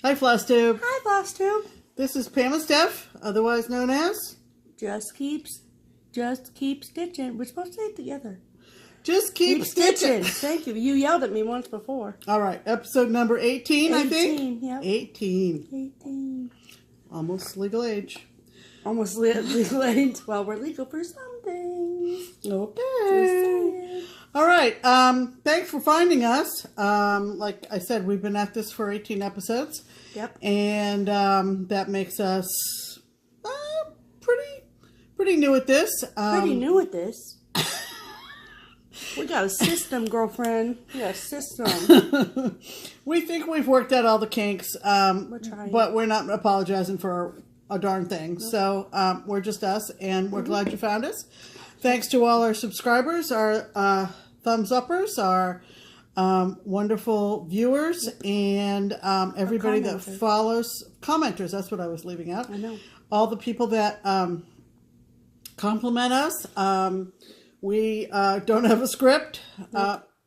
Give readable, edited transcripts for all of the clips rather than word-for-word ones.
Hi, FlossTube. Hi, FlossTube. This is Pam Steph, otherwise known as Just keep stitching. We're supposed to say it together. Just Keep Stitchin'. Thank you. You yelled at me once before. All right, episode number 18, I think. 18, yep. 18. Almost legal age. Almost legal age. Well, we're legal for some things. Okay. All right. Thanks for finding us. Like I said, we've been at this for 18 episodes. Yep. And that makes us pretty new at this. Pretty new at this. We got a system, girlfriend. We got a system. We think we've worked out all the kinks. We're trying. But we're not apologizing for a darn thing. Nope. So we're just us, and we're glad you found us. Thanks to all our subscribers, our thumbs uppers, our wonderful viewers, and everybody that follows, commenters. That's what I was leaving out. I know. All the people that compliment us. We don't have a script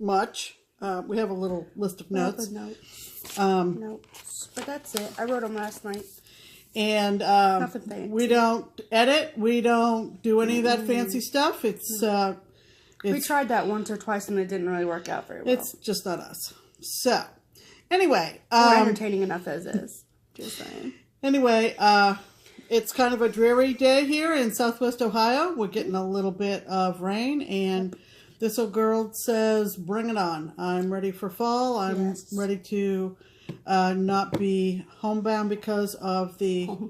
much. We have a little list of notes. Notes. But that's it. I wrote them last night. And Nothing fancy. We don't edit. We don't do any of that fancy stuff. It's we tried that once or twice and it didn't really work out very well. It's just not us. So, anyway. We're entertaining enough as is. Just saying. Anyway, it's kind of a dreary day here in Southwest Ohio. We're getting a little bit of rain, and this old girl says, bring it on. I'm ready for fall. I'm ready to not be homebound because of the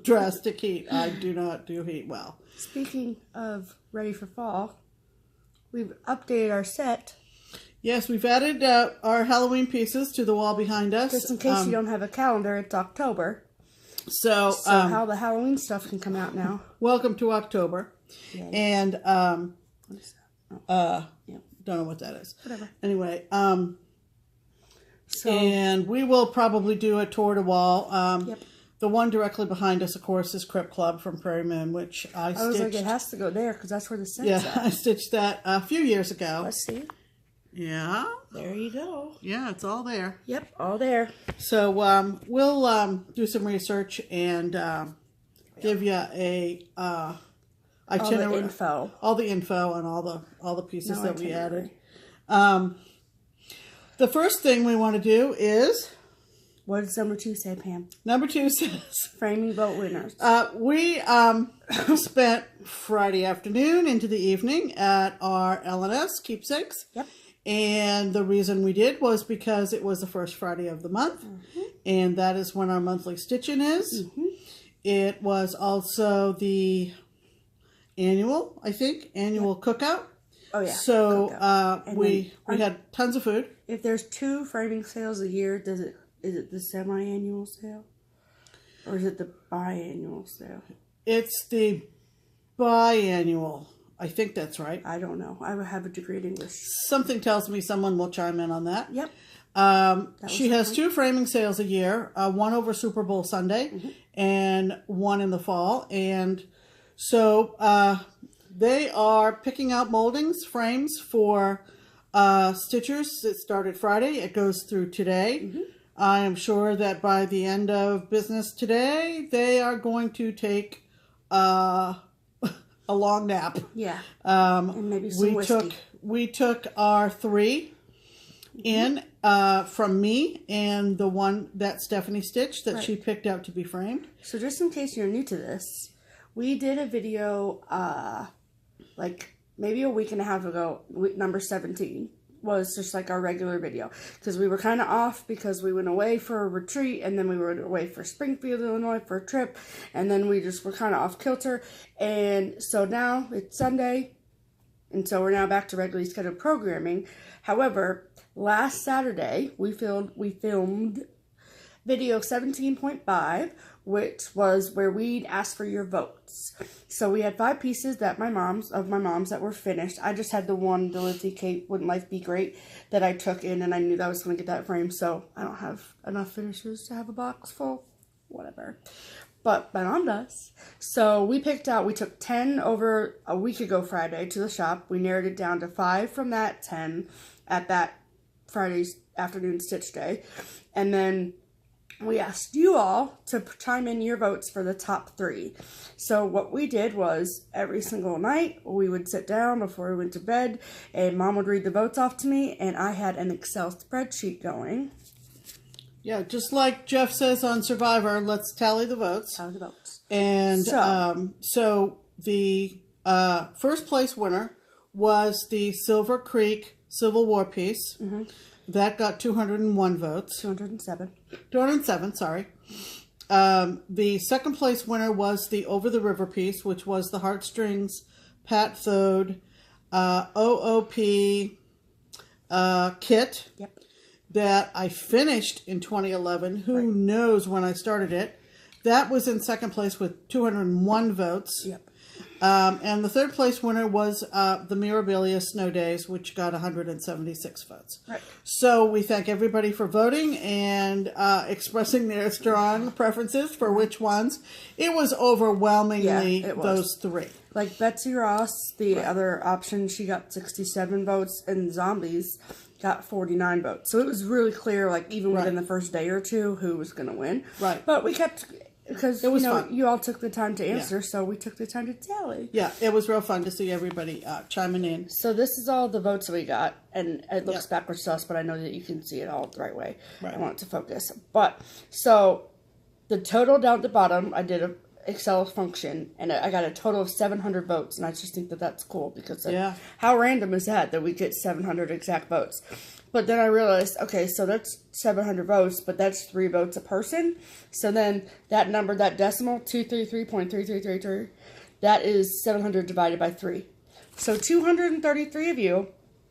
drastic heat. I do not do heat well. Speaking of ready for fall, we've updated our set. Yes, we've added our Halloween pieces to the wall behind us. Just in case you don't have a calendar, it's October. So how the Halloween stuff can come out now. Welcome to October. Yay. And what is that? don't know what that is. Whatever. Anyway, and we will probably do a tour to wall. Yep. The one directly behind us, of course, is Crip Club from Prairie Moon, which I stitched. I was like, it has to go there because that's where the set's at. I stitched that a few years ago. Let's see. Yeah. There you go. Yeah, it's all there. Yep, all there. So we'll do some research and give you a itinerary, all the info, and all the pieces that we added. The first thing we want to do is. What does number 2 say, Pam? Number 2 says framing vote winners. We spent Friday afternoon into the evening at our L&S keepsakes. Yep. And the reason we did was because it was the first Friday of the month, and that is when our monthly stitching is. It was also the annual, cookout. Oh yeah. So we had tons of food. If there's 2 framing sales a year, is it the semi-annual sale, or is it the biannual sale? It's the biannual. I think that's right. I don't know. I would have a degree in English. Something tells me someone will chime in on that. Yep. She has 2 framing sales a year, one over Super Bowl Sunday and one in the fall. And so they are picking out moldings, frames for stitchers. It started Friday. It goes through today. I am sure that by the end of business today, they are going to take a long nap. Yeah. And maybe some whiskey. We took our 3 in from me and the one that Stephanie stitched that she picked out to be framed. So just in case you're new to this, we did a video like maybe a week and a half ago. Number 17 was just like our regular video because we were kind of off because we went away for a retreat, and then we were away for Springfield, Illinois for a trip, and then we just were kind of off kilter. And so now it's Sunday, and so we're now back to regularly scheduled programming. However, last Saturday we filmed video 17.5, which was where we'd asked for your votes. So we had 5 pieces that my mom's that were finished. I just had the one, the Lizzie Kate Wouldn't Life Be Great, that I took in, and I knew that I was going to get that framed, so I don't have enough finishes to have a box full. Whatever. But my mom does. So we took 10 over a week ago Friday to the shop. We narrowed it down to 5 from that 10 at that Friday's afternoon stitch day. And then we asked you all to chime in your votes for the top 3. So what we did was every single night we would sit down before we went to bed and Mom would read the votes off to me and I had an Excel spreadsheet going. Yeah, just like Jeff says on Survivor, let's tally the votes. Tally the votes. And so the first place winner was the Silver Creek Civil War piece. Mm-hmm. That got 201 votes. 207. 207, sorry. The second place winner was the Over the River piece, which was the Heartstrings, Pat Thode, OOP kit. Yep. That I finished in 2011. Who knows when I started it. That was in second place with 201 votes. Yep. And the third place winner was the Mirabilia Snow Days, which got 176 votes. Right. So we thank everybody for voting and expressing their strong preferences for which ones. It was overwhelmingly those 3. Like Betsy Ross, the other option, she got 67 votes, and Zombies got 49 votes. So it was really clear, like even within the first day or 2, who was going to win. Right. But we kept... Because, it was fun. You all took the time to answer, so we took the time to tally. Yeah, it was real fun to see everybody chiming in. So this is all the votes we got, and it looks backwards to us, but I know that you can see it all the right way. Right. I want it to focus. But, so, the total down at the bottom, I did an Excel function, and I got a total of 700 votes, and I just think that that's cool, because how random is that we get 700 exact votes? But then I realized, okay, so that's 700 votes, but that's 3 votes a person. So then that number, that decimal, 233.3333, that is 700 divided by 3. So 233 of you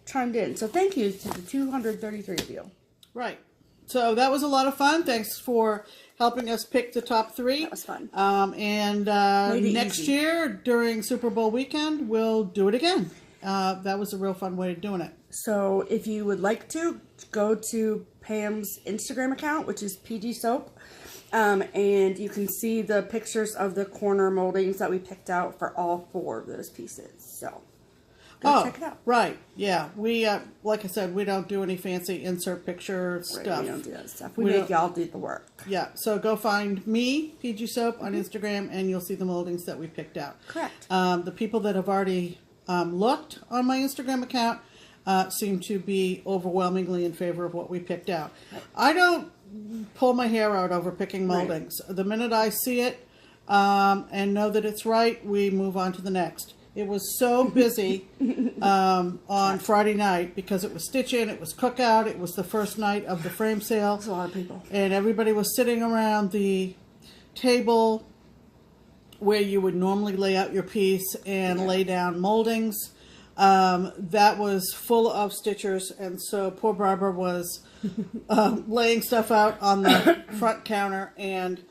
chimed in. So thank you to the 233 of you. Right. So that was a lot of fun. Thanks for helping us pick the top 3. That was fun. And next year, during Super Bowl weekend, we'll do it again. That was a real fun way of doing it. So if you would like to, go to Pam's Instagram account, which is PG Soap, and you can see the pictures of the corner moldings that we picked out for all 4 of those pieces. So go check it out. Right. Yeah. We, like I said, we don't do any fancy insert picture stuff. We don't do that stuff. We make y'all do the work. Yeah. So go find me, PG Soap, on Instagram, and you'll see the moldings that we picked out. Correct. The people that have already looked on my Instagram account seem to be overwhelmingly in favor of what we picked out. Right. I don't pull my hair out over picking moldings. Right. The minute I see it and know that it's right, we move on to the next. It was so busy on Friday night because it was stitch-in, it was cookout, it was the first night of the frame sale. That's a lot of people. And everybody was sitting around the table where you would normally lay out your piece and lay down moldings. That was full of stitchers, and so poor Barbara was laying stuff out on the front counter and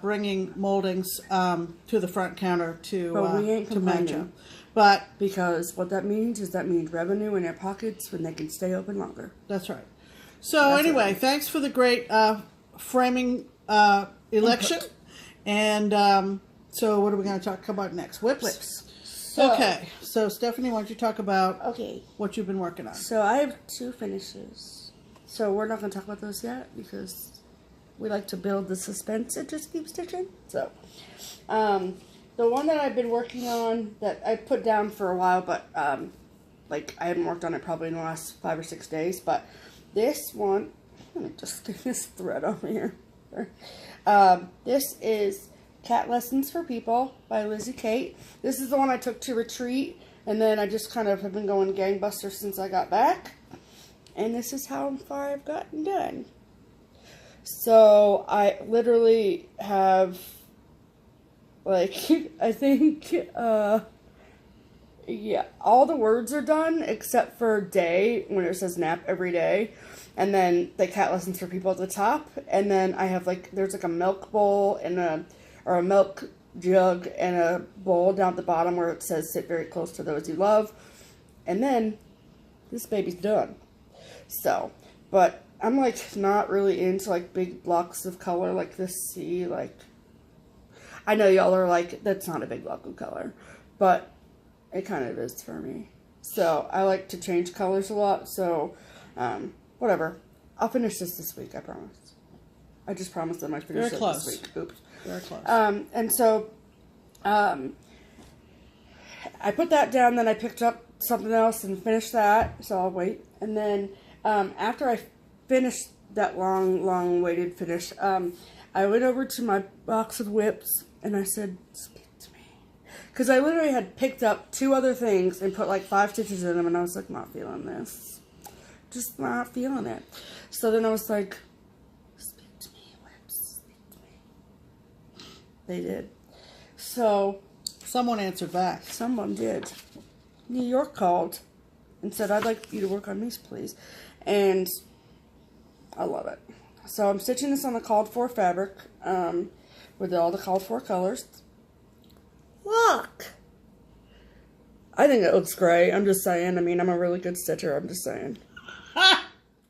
bringing moldings to the front counter to match up. But because what that means is revenue in their pockets when they can stay open longer. That's right. So anyway, thanks for the great framing election. Input. And so what are we going to talk about next? Whips. Okay, so Stephanie, why don't you talk about what you've been working on? So I have 2 finishes. So we're not going to talk about those yet because we like to build the suspense at Just Keep Stitching. So the one that I've been working on that I put down for a while, but like I haven't worked on it probably in the last 5 or 6 days. But this one, let me just stick this thread on here. This is Cat Lessons for People by Lizzie Kate. This is the one I took to retreat, and then I just kind of have been going gangbusters since I got back. And this is how far I've gotten done. So I literally have, like, I think, yeah, all the words are done except for day, when it says nap every day. And then the Cat Lessons for People at the top. And then I have, like, there's like a milk bowl and a milk jug and a bowl down at the bottom where it says sit very close to those you love. And then this baby's done. So, but I'm like not really into like big blocks of color like this. See, like, I know y'all are like, that's not a big block of color, but it kind of is for me. So I like to change colors a lot. So, whatever. I'll finish this week, I promise. I just promised them I'd finish it this week. Oops. Very close. And so, I put that down, then I picked up something else and finished that, so I'll wait. And then, after I finished that long waited finish, I went over to my box of whips, and I said, speak to me. Because I literally had picked up 2 other things and put like 5 stitches in them, and I was like, not feeling this. Just not feeling it. So then I was like, speak to me, whips, speak to me. They did. So someone answered back. Someone did. New York called and said, I'd like you to work on these, please. And I love it. So I'm stitching this on the called for fabric with all the called for colors. Look! I think it looks great. I'm just saying. I mean, I'm a really good stitcher. I'm just saying.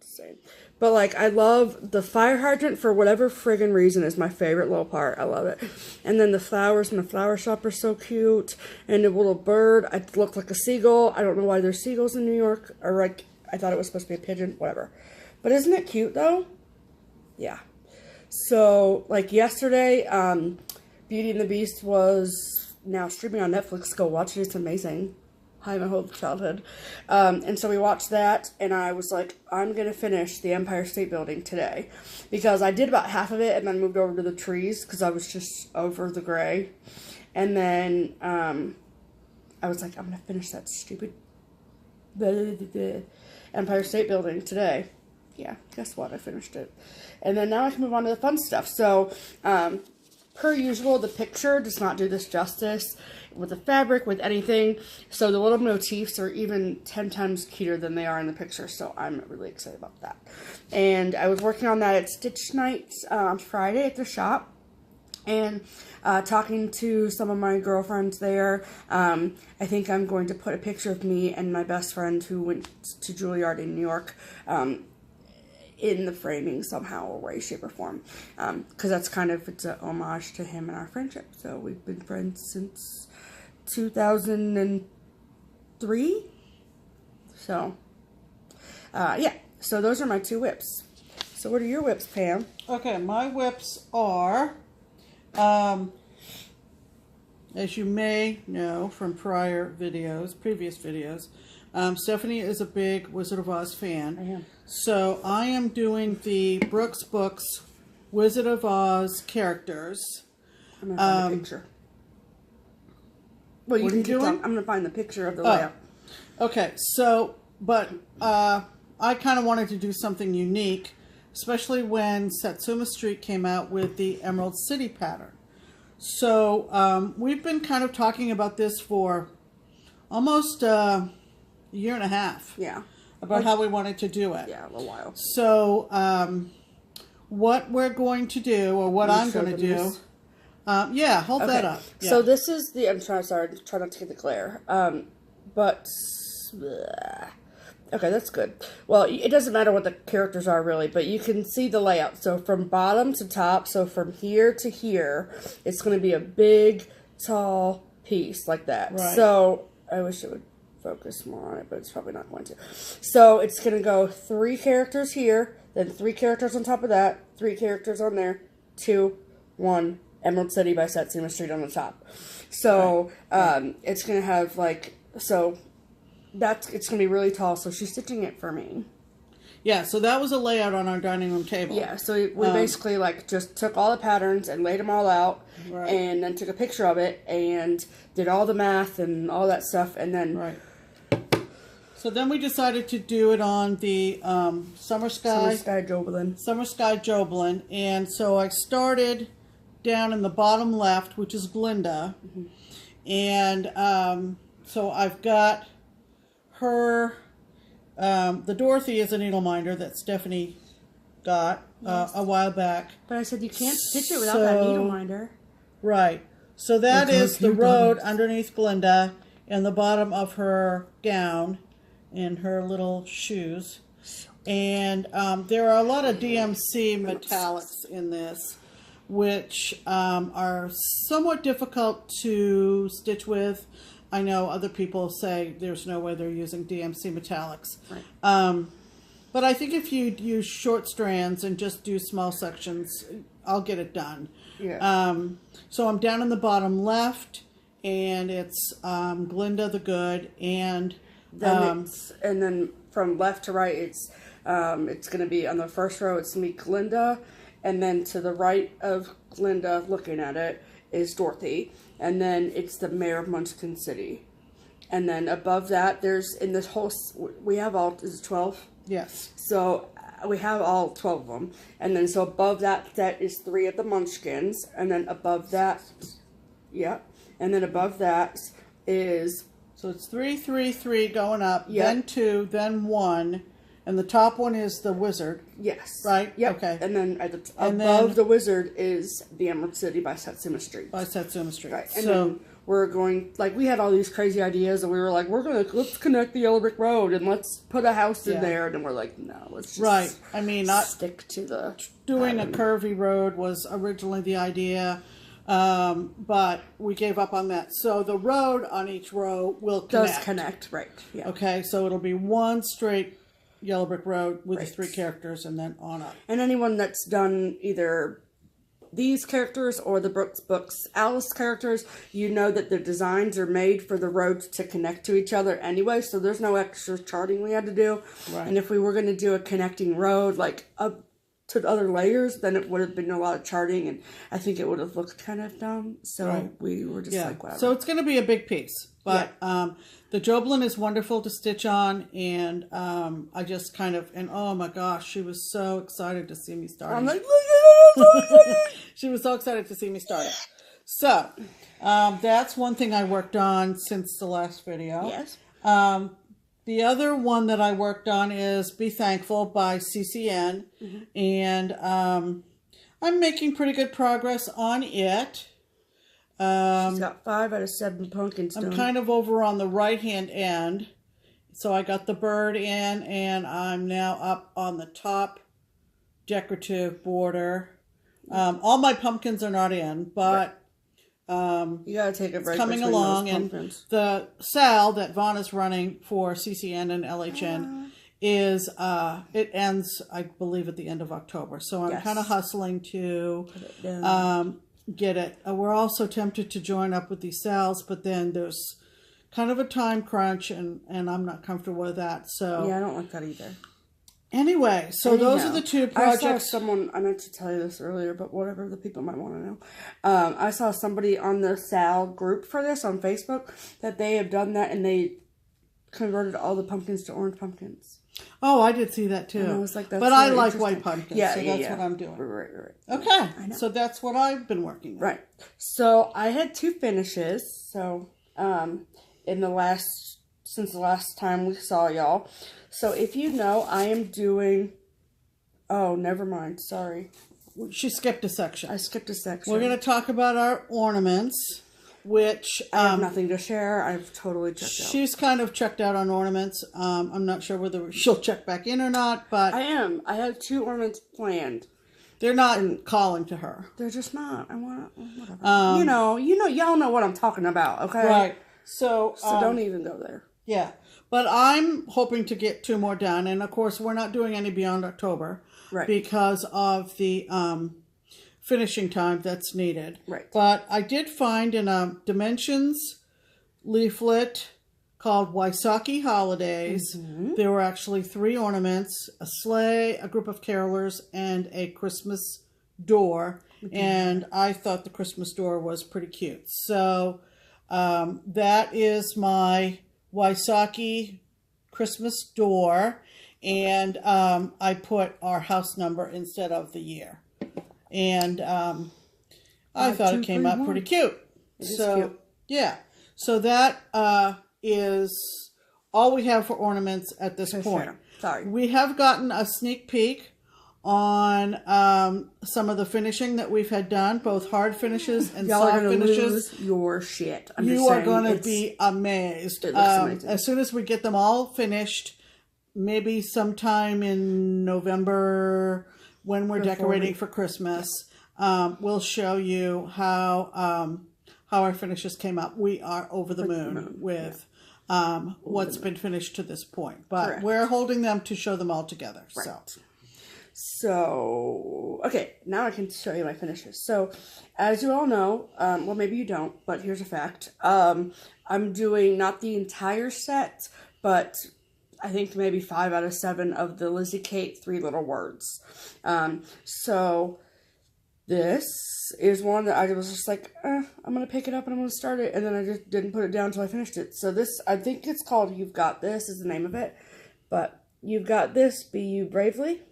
Just saying. But, like, I love the fire hydrant for whatever friggin' reason is my favorite little part. I love it. And then the flowers in the flower shop are so cute. And the little bird, it looked like a seagull. I don't know why there's seagulls in New York. Or, like, I thought it was supposed to be a pigeon. Whatever. But isn't it cute, though? Yeah. So, like, yesterday, Beauty and the Beast was now streaming on Netflix. Go watch it. It's amazing. Hi, my whole childhood. And so we watched that, and I was like, I'm going to finish the Empire State Building today. Because I did about half of it, and then moved over to the trees, because I was just over the gray. And then, I was like, I'm going to finish that stupid Empire State Building today. Yeah, guess what? I finished it. And then now I can move on to the fun stuff. So, per usual, the picture does not do this justice with the fabric, with anything. So the little motifs are even 10 times cuter than they are in the picture. So I'm really excited about that. And I was working on that at Stitch Night on Friday at the shop. And talking to some of my girlfriends there, I think I'm going to put a picture of me and my best friend who went to Juilliard in New York in the framing somehow, or way, shape, or form. Because that's kind of, it's an homage to him and our friendship. So we've been friends since 2003. So, yeah. So those are my 2 whips. So what are your whips, Pam? Okay, my whips are, as you may know from previous videos, Stephanie is a big Wizard of Oz fan. I am. So I am doing the Brooks Books Wizard of Oz characters. I'm going to find the picture. Well, you can keep talking. I'm going to find the picture of the layout. Okay, so, but I kind of wanted to do something unique, especially when Satsuma Street came out with the Emerald City pattern. So we've been kind of talking about this for almost a year and a half. Yeah. About how we wanted to do it. Yeah, a little while. So what we're going to do, or what I'm going to do, yeah, hold that up. Yeah. So this is the, I'm trying not to get the glare. But, okay, that's good. Well, it doesn't matter what the characters are really, but you can see the layout. So from bottom to top, so from here to here, it's going to be a big, tall piece like that. Right. So I wish it would focus more on it, but it's probably not going to. So it's going to go 3 characters here, then 3 characters on top of that, 3 characters on there, 2, 1, Emerald City by Satsuma Street on the top. So it's going to have like, so it's going to be really tall, so she's stitching it for me. Yeah, so that was a layout on our dining room table. Yeah, so we basically like just took all the patterns and laid them all out, right, and then took a picture of it and did all the math and all that stuff, and then... Right. So then we decided to do it on the Summer Sky Joblin. And so I started down in the bottom left, which is Glinda. Mm-hmm. And so I've got her, the Dorothy is a needle minder that Stephanie got a while back. But I said you can't stitch it without that needle minder. Right. So that is the road underneath Glinda and the bottom of her gown and her little shoes. And there are a lot of DMC metallics in this, which are somewhat difficult to stitch with. I know other people say there's no way they're using DMC metallics. Right. But But I think if you use short strands and just do small sections, I'll get it done. Yeah. So I'm down in the bottom left, and it's Glinda the Good, and then from left to right, it's going to be on the first row. It's me, Glinda, and then to the right of Glinda, looking at it, is Dorothy, and then it's the Mayor of Munchkin City, and then above that, there's in this whole we have all 12. Yes. So we have all 12 of them, and then so above that set is 3 of the Munchkins, and then above that, and then above that is. So it's 3, 3, 3 going up, Yep. then 2, then 1, and the top one is the Wizard. Yes. Right? Yep. Okay. And then above the Wizard is the Emerald City by Satsuma Street. By Satsuma Street. Right. And then we're going, like, we had all these crazy ideas, and we were like, let's connect the Yellow Brick Road, and let's put a house in there, and then we're like, no, let's just I mean, stick to the doing a curvy road was originally the idea. But we gave up on that. So the road on each row will connect. Does connect, right. Yeah. Okay, so it'll be one straight yellow brick road with the 3 characters and then on up. And anyone that's done either these characters or the Brooks Books Alice characters, you know that the designs are made for the roads to connect to each other anyway, so there's no extra charting we had to do. Right. And if we were going to do a connecting road, like up to the other layers, then it would have been a lot of charting, and I think it would have looked kind of dumb. So we were just like, whatever. So it's going to be a big piece, but the Joblin is wonderful to stitch on, and I just kind of, and oh my gosh, she was so excited to see me starting. I'm like, look at it! She was so excited to see me starting. So that's one thing I worked on since the last video. Yes. The other one that I worked on is Be Thankful by CCN, and I'm making pretty good progress on it. She's got 5 out of 7 pumpkins done. I'm kind of over on the right-hand end, so I got the bird in, and I'm now up on the top decorative border. All my pumpkins are not in, but... you gotta take a break. Coming along, and the sale that Vaughn is running for CCN and LHN is it ends, I believe, at the end of October. So I'm kind of hustling to get it. We're also tempted to join up with these sales, but then there's kind of a time crunch, and I'm not comfortable with that. So yeah, I don't like that either. Anyway, so those are the 2 projects. I saw someone, I meant to tell you this earlier, but whatever, the people might want to know. I saw somebody on the Sal group for this on Facebook that they have done that, and they converted all the pumpkins to orange pumpkins. Oh, I did see that too. And I was like, that's but really I like white pumpkins, so that's what I'm doing. Right. Okay, so that's what I've been working on. Right. So I had 2 finishes. So since the last time we saw y'all. So if you know, I am doing... Oh, never mind. Sorry. She skipped a section. I skipped a section. We're going to talk about our ornaments, which... I have nothing to share. I've totally checked out. She's kind of checked out on ornaments. I'm not sure whether she'll check back in or not, but... I am. I have 2 ornaments planned. They're not calling to her. They're just not. I want to... Whatever. Y'all know what I'm talking about, okay? Right. So don't even go there. Yeah. But I'm hoping to get 2 more done. And, of course, we're not doing any beyond October. Right. Because of the finishing time that's needed. Right. But I did find in a Dimensions leaflet called Wysocki Holidays, there were actually 3 ornaments, a sleigh, a group of carolers, and a Christmas door. And I thought the Christmas door was pretty cute. So that is my... Wysocki Christmas door, and I put our house number instead of the year, and I thought it came out pretty cute. So cute. Yeah, so that is all we have for ornaments at this point. Sure. Sorry, we have gotten a sneak peek on some of the finishing that we've had done, both hard finishes and soft finishes. Lose your shit. You are going to be amazed. It looks amazing. As soon as we get them all finished, maybe sometime in November when we're decorating for Christmas, we'll show you how our finishes came up. We are over the moon with what's been finished to this point. But Correct. we're holding them to show them all together. Right. So, okay, now I can show you my finishes. So, as you all know, well, maybe you don't, but here's a fact. I'm doing not the entire set, but I think maybe 5 out of 7 of the Lizzie Kate 3 Little Words. So, this is one that I was just like, I'm going to pick it up and I'm going to start it. And then I just didn't put it down until I finished it. So this, I think it's called You've Got This is the name of it. But You've Got This, Be You Bravely.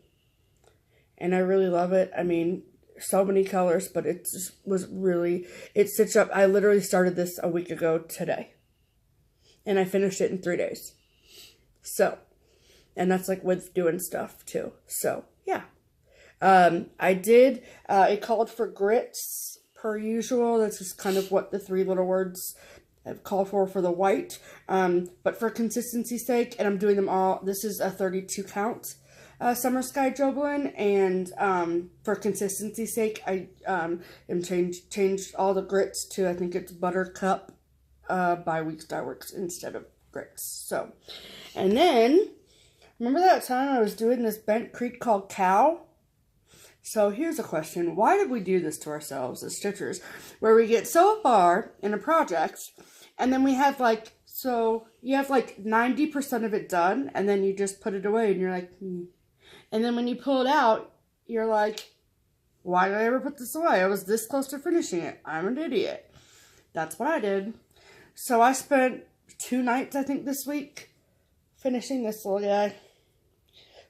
And I really love it. I mean, so many colors, but it just was really, it stitched up. I literally started this a week ago today. And I finished it in 3 days. So, and that's like with doing stuff too. So, yeah. I did, it called for grits per usual. That's just kind of what the 3 Little Words have called for the white. But for consistency's sake, and I'm doing them all, this is a 32 count. Summer Sky Joblin, and for consistency's sake, I am changed all the grits to, I think it's Buttercup by Weeks Dye Works instead of grits. So, and then remember that time I was doing this bent creek called Cow? So here's a question: why did we do this to ourselves as stitchers, where we get so far in a project, and then we have like, so you have like 90% of it done, and then you just put it away, and you're like, And then when you pull it out, you're like, why did I ever put this away? I was this close to finishing it. I'm an idiot. That's what I did. So I spent 2 nights, I think, this week finishing this little guy.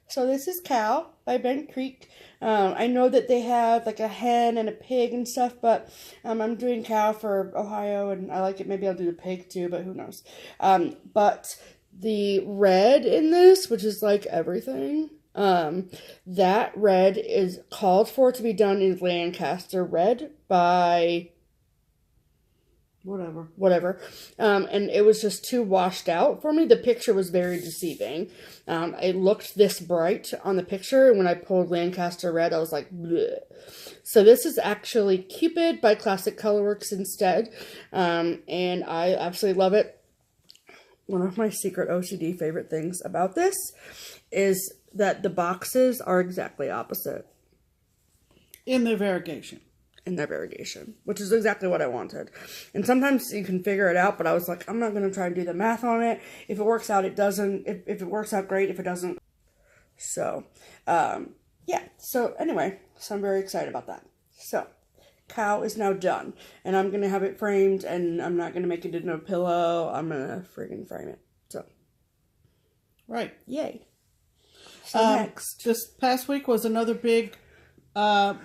So this is Cow by Bent Creek. I know that they have like a hen and a pig and stuff, but I'm doing Cow for Ohio, and I like it. Maybe I'll do the pig too, but who knows. But the red in this, which is like everything, that red is called for to be done in Lancaster red by whatever. And it was just too washed out for me. The picture was very deceiving. It looked this bright on the picture, and when I pulled Lancaster red, I was like, bleh. So this is actually Cupid by Classic Colorworks instead. And I absolutely love it. One of my secret OCD favorite things about this is that the boxes are exactly opposite. In their variegation. Which is exactly what I wanted. And sometimes you can figure it out, but I was like, I'm not going to try and do the math on it. If it works out, it doesn't. If it works out, great. If it doesn't. So, yeah. So, anyway, so I'm very excited about that. So, Cow is now done. And I'm going to have it framed, and I'm not going to make it into a pillow. I'm going to friggin' frame it. So. Right. Yay. So next. This past week was another big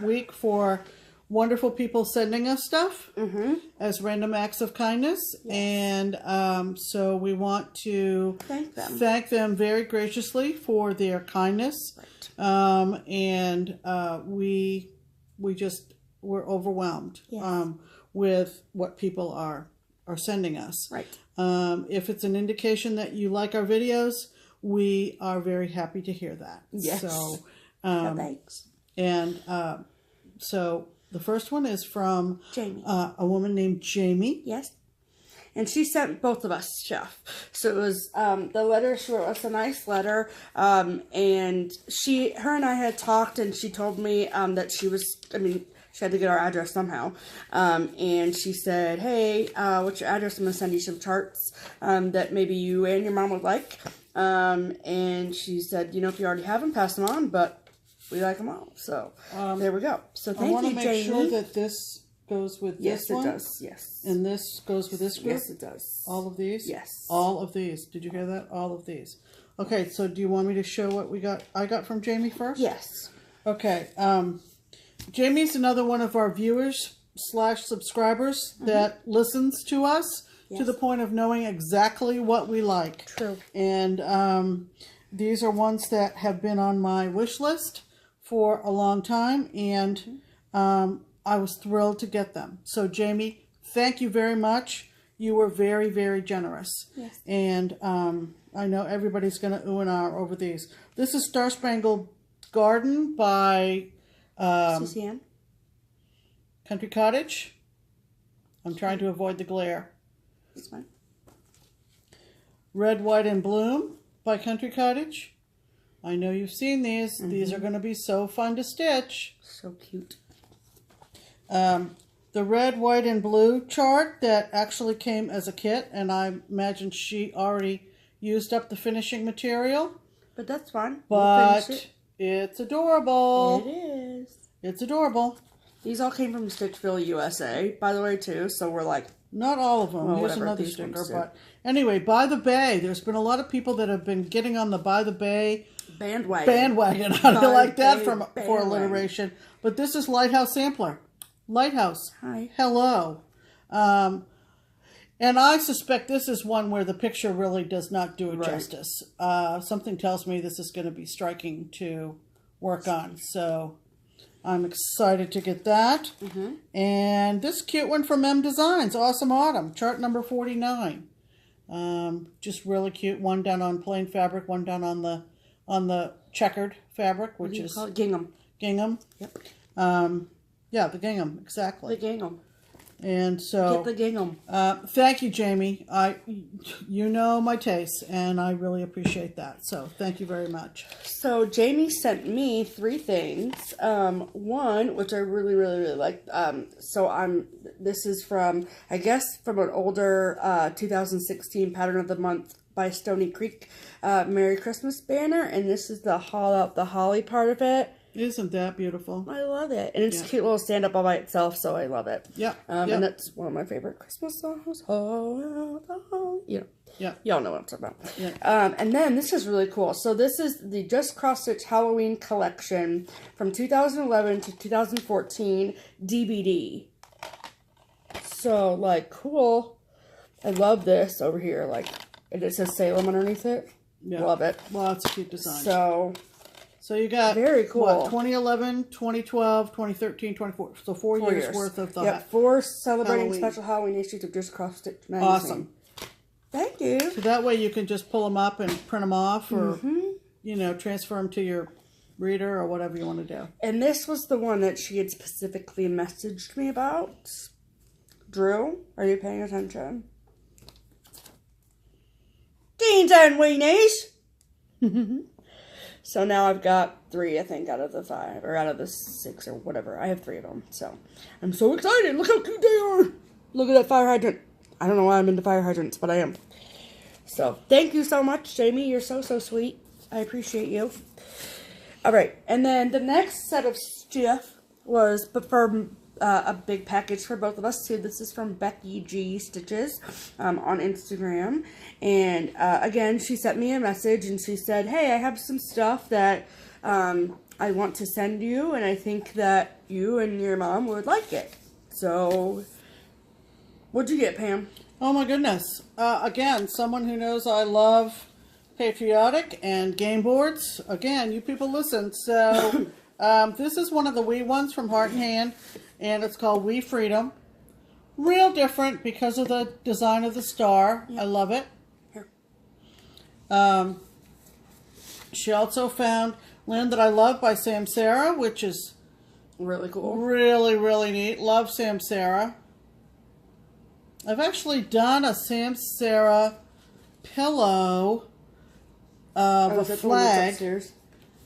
week for wonderful people sending us stuff as random acts of kindness. Yes. And so we want to thank them very graciously for their kindness. Right. And we're overwhelmed with what people are sending us. Right. If it's an indication that you like our videos, we are very happy to hear that. Yes. So, thanks. And so the first one is from Jamie, a woman named Jamie. Yes. And she sent both of us stuff. So it was the letter. She wrote us a nice letter. And her and I had talked, and she told me that she had to get our address somehow. And she said, hey, what's your address? I'm going to send you some charts that maybe you and your mom would like. And she said, if you already have them, pass them on, but we like them all. So there we go. So thank you, Jamie. I want to make sure that this goes with this one. Yes, it does. Yes. And this goes with this group? Yes, it does. All of these? Yes. All of these. Did you hear that? All of these. Okay, so do you want me to show what I got from Jamie first? Yes. Okay. Jamie's another one of our viewers / subscribers that listens to us to the point of knowing exactly what we like. True. And these are ones that have been on my wish list for a long time, and I was thrilled to get them. So Jamie, thank you very much. You were very, very generous. Yes. And I know everybody's going to ooh and ah over these. This is Star Spangled Garden by CCM Country Cottage. I'm trying to avoid the glare. That's fine. Red, White, and Bloom by Country Cottage. I know you've seen these. These are going to be so fun to stitch. So cute. The red, white, and blue chart that actually came as a kit, and I imagine she already used up the finishing material. But that's fine. But we'll it's adorable. It is. It's adorable. These all came from Stitchville, USA, by the way, too. So we're like... Not all of them. Well, Here's whatever, another these sticker. ones do. But anyway, By the Bay. There's been a lot of people that have been getting on the By the Bay bandwagon. How do you like that for alliteration? But this is Lighthouse Sampler. Lighthouse. Hi. Hello. And I suspect this is one where the picture really does not do it justice. Something tells me this is going to be striking to work on. So I'm excited to get that. And this cute one from M Designs, Awesome Autumn, chart number 49. Just really cute. One down on plain fabric, one down on the checkered fabric, which is call it? Gingham. Gingham. Yep. Yeah, the gingham, exactly. The gingham. And so, Get the gingham. thank you, Jamie. You know my tastes, and I really appreciate that. So, thank you very much. So, Jamie sent me 3 things. One, which I really, really, really like. This is from, I guess, from an older 2016 Pattern of the Month by Stony Creek Merry Christmas banner, and this is the Haul Out the Holly part of it. Isn't that beautiful? I love it. And it's a cute little stand-up all by itself, so I love it. Yeah. And that's one of my favorite Christmas songs. Yeah. Y'all know what I'm talking about. Yeah. And then this is really cool. So this is the Just Cross Stitch Halloween collection from 2011 to 2014 DVD. So, like, cool. I love this over here. Like, and it says Salem underneath it. Yeah. Love it. Well, it's a cute design. So you got, very cool. What, 2011, 2012, 2013, 24. So 4 years worth of the 4 celebrating Halloween. special Halloween issues of Just Cross Stitch magazine. Awesome. Thank you. So that way you can just pull them up and print them off or, transfer them to your reader or whatever you want to do. And this was the one that she had specifically messaged me about. Drew, are you paying attention? Teens and weenies! So now I've got 3, I think, out of the 5, or out of the 6, or whatever. I have 3 of them, so I'm so excited. Look how cute they are. Look at that fire hydrant. I don't know why I'm into fire hydrants, but I am. So thank you so much, Jamie. You're so, so sweet. I appreciate you. All right, and then the next set of stuff was from a big package for both of us, too. This is from Becky G Stitches on Instagram. And, again, she sent me a message, and she said, hey, I have some stuff that I want to send you, and I think that you and your mom would like it. So, what'd you get, Pam? Oh, my goodness. Again, someone who knows I love patriotic and game boards. Again, you people listen. So, this is one of the wee ones from Heart and Hand. And it's called We Freedom. Real different because of the design of the star. I love it. Here. She also found Land That I Love by Sam Sarah, which is really cool. Really, really neat. Love Sam Sarah. I've actually done a Sam Sarah pillow of a flag. Upstairs?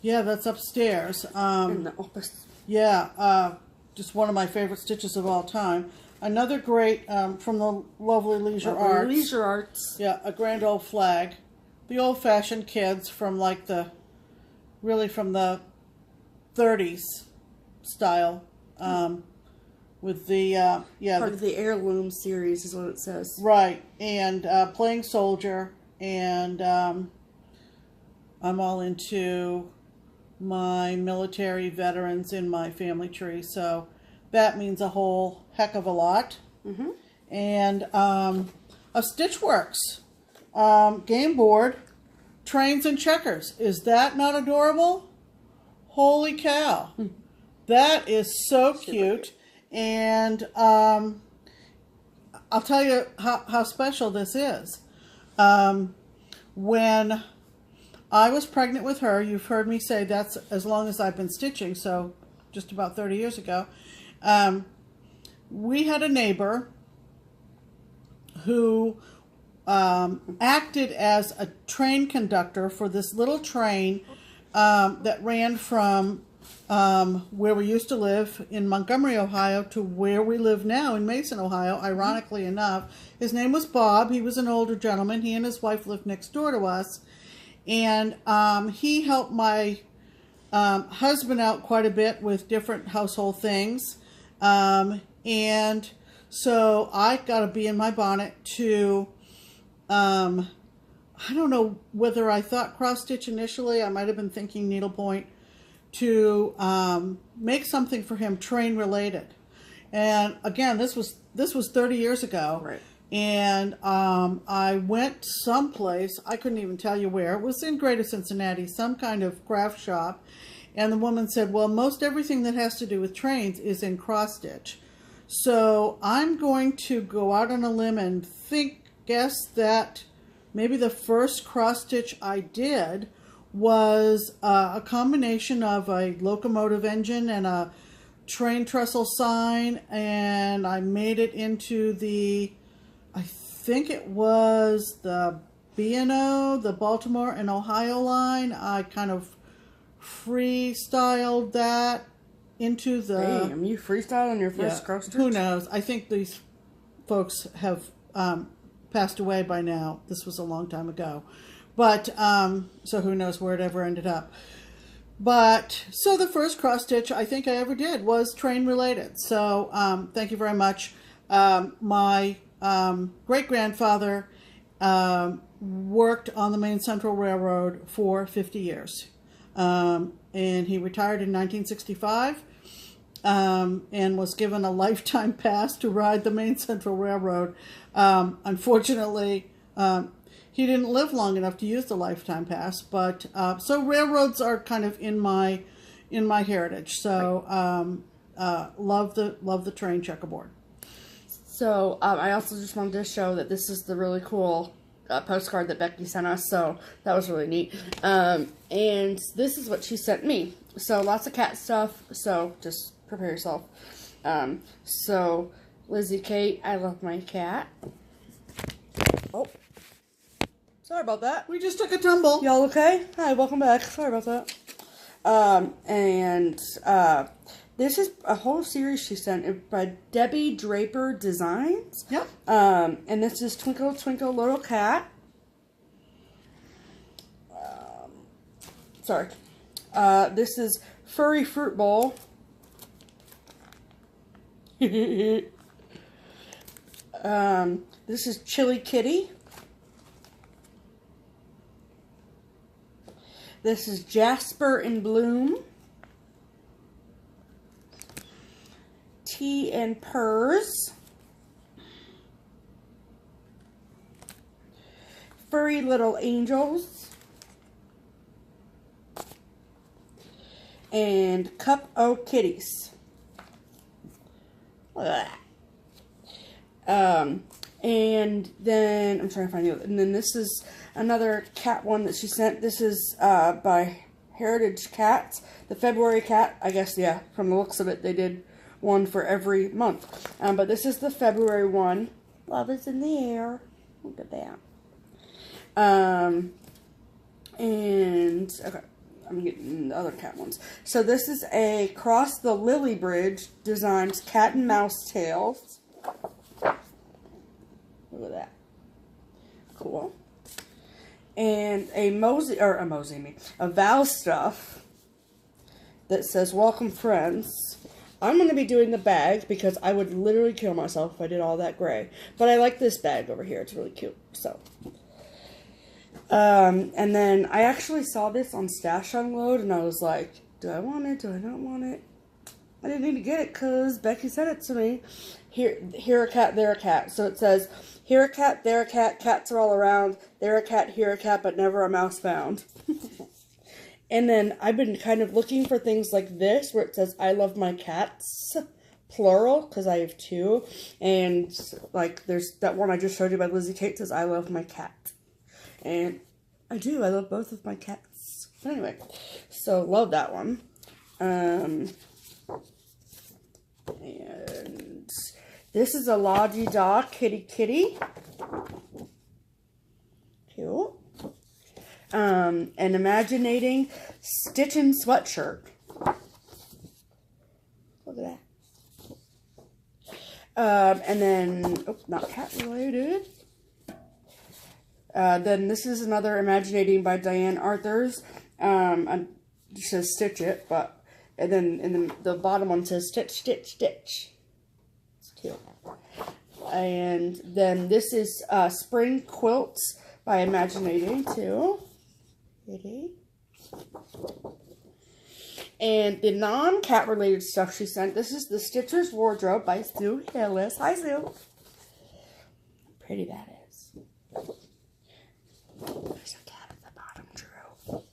Yeah, that's upstairs. In the office. Yeah, just one of my favorite stitches of all time. Another great from the Lovely Leisure Arts. Leisure Arts. Yeah, a grand old flag. The old-fashioned kids from like really from the 30s style. With the, Part of the heirloom series is what it says. Right, and playing soldier, and I'm all into my military veterans in my family tree, so that means a whole heck of a lot. Mm-hmm. And a Stitchworks game board, Trains and Checkers. Is that not adorable? Holy cow. That is so cute. And I'll tell you how special this is. When I was pregnant with her, you've heard me say that's as long as I've been stitching, so just about 30 years ago. We had a neighbor who acted as a train conductor for this little train that ran from where we used to live in Montgomery, Ohio, to where we live now in Mason, Ohio, ironically enough. His name was Bob. He was an older gentleman. He and his wife lived next door to us. And he helped my husband out quite a bit with different household things. And so I got a bee in my bonnet to, I don't know whether I thought cross stitch initially. I might have been thinking needlepoint, to make something for him train related. And again, this was 30 years ago. Right. And I went someplace, I couldn't even tell you where. It was in Greater Cincinnati, some kind of craft shop. And the woman said, well, most everything that has to do with trains is in cross stitch. So I'm going to go out on a limb and guess that maybe the first cross stitch I did was a combination of a locomotive engine and a train trestle sign, and I made it into the, I think it was the B&O, the Baltimore and Ohio line. I kind of freestyled that into the... Damn, you freestyled on your first cross stitch? Who knows? I think these folks have passed away by now. This was a long time ago. But, so who knows where it ever ended up. But, so the first cross stitch I think I ever did was train related. So, thank you very much. My great-grandfather worked on the Maine Central Railroad for 50 years. And he retired in 1965 and was given a lifetime pass to ride the Maine Central Railroad. Unfortunately, he didn't live long enough to use the lifetime pass, but so railroads are kind of in my heritage. So love the train checkerboard. So I also just wanted to show that this is the really cool postcard that Becky sent us. So that was really neat. And this is what she sent me. So lots of cat stuff. So just prepare yourself. So Lizzie Kate, I love my cat. Oh. Sorry about that. We just took a tumble. Y'all okay? Hi, welcome back. Sorry about that. This is a whole series she sent by Debbie Draper Designs. Yep. And this is Twinkle Twinkle Little Cat. This is Furry Fruit Bowl. This is Chili Kitty. This is Jasper in Bloom. Tea and Purrs. Furry Little Angels. And Cup O' Kitties. And then I'm trying to find the other. And then this is another cat one that she sent. This is by Heritage Cats. The February cat, I guess, yeah, from the looks of it, they did one for every month. But this is the February one. Love is in the air. Look at that. And, okay, I'm getting the other cat ones. So this is a Cross the Lily Bridge Designs cat and mouse tails. Look at that. Cool. And a Val stuff that says, welcome friends. I'm going to be doing the bag because I would literally kill myself if I did all that gray. But I like this bag over here. It's really cute. So, and then I actually saw this on Stash Unload and I was like, do I want it? Do I not want it? I didn't need to get it because Becky sent it to me. Here a cat, there a cat. So it says, here a cat, there a cat, cats are all around. There a cat, here a cat, but never a mouse found. And then I've been kind of looking for things like this where it says, I love my cats, plural, because I have two. And like there's that one I just showed you by Lizzie Kate says, I love my cat. And I do, I love both of my cats. But anyway, so love that one. And this is a La Di Da Kitty Kitty. an Imaginating Stitchin sweatshirt. Look at that. And then, oh, not cat related. Then this is another Imaginating by Diane Arthurs. It says Stitch It, but, and then in the bottom one says Stitch, Stitch, Stitch. It's cute. And then this is Spring Quilts by Imaginating too. Pretty. And the non-cat related stuff she sent, this is the Stitcher's Wardrobe by Sue Hillis. Hi, Sue. Pretty that is. There's a cat at the bottom, Drew.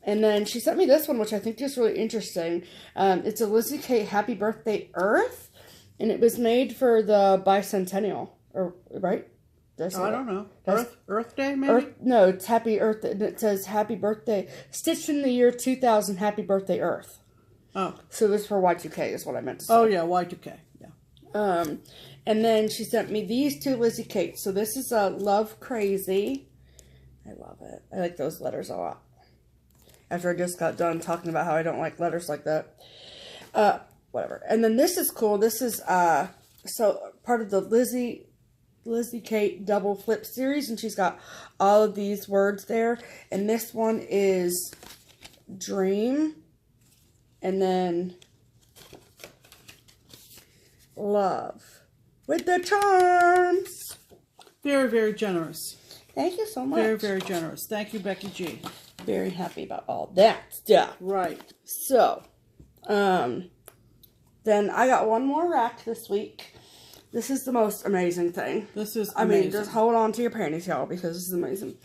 And then she sent me this one, which I think is really interesting. It's a Lizzie Kate Happy Birthday Earth, and it was made for the bicentennial, or right? I don't know. Earth Day, maybe? No, it's Happy Earth, and it says Happy Birthday, stitched in the year 2000, Happy Birthday Earth. Oh. So this is for Y2K is what I meant to say. Oh, yeah, Y2K, yeah. And then she sent me these two Lizzie Kates. So this is a Love Crazy. I love it. I like those letters a lot. After I just got done talking about how I don't like letters like that. Whatever. And then this is cool. This is so part of the Lizzie Kate double flip series, and she's got all of these words there. And this one is dream, and then love with the charms. Very, very generous. Thank you so much. Very, very generous. Thank you, Becky G. Very happy about all that stuff. Right. So, then I got one more rack this week. This is the most amazing thing. This is amazing. I mean, just hold on to your panties, y'all, because this is amazing.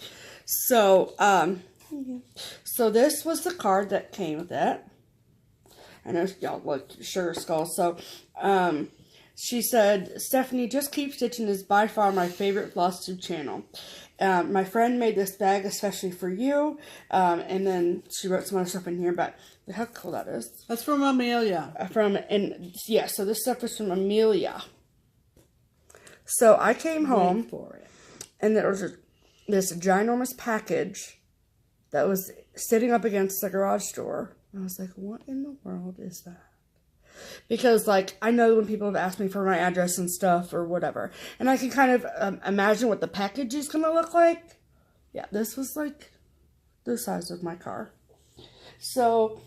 So, so this was the card that came with it. I know y'all like sugar skulls. So, she said, Stephanie, Just Keep Stitching is by far my favorite FlossTube channel. My friend made this bag especially for you. And then she wrote some other stuff in here, but look how cool that is. That's from Amelia. So this stuff is from Amelia. So I came home for it, and there was this ginormous package that was sitting up against the garage door. And I was like, what in the world is that? Because, like, I know when people have asked me for my address and stuff or whatever, and I can kind of imagine what the package is going to look like. Yeah, this was, like, the size of my car. So,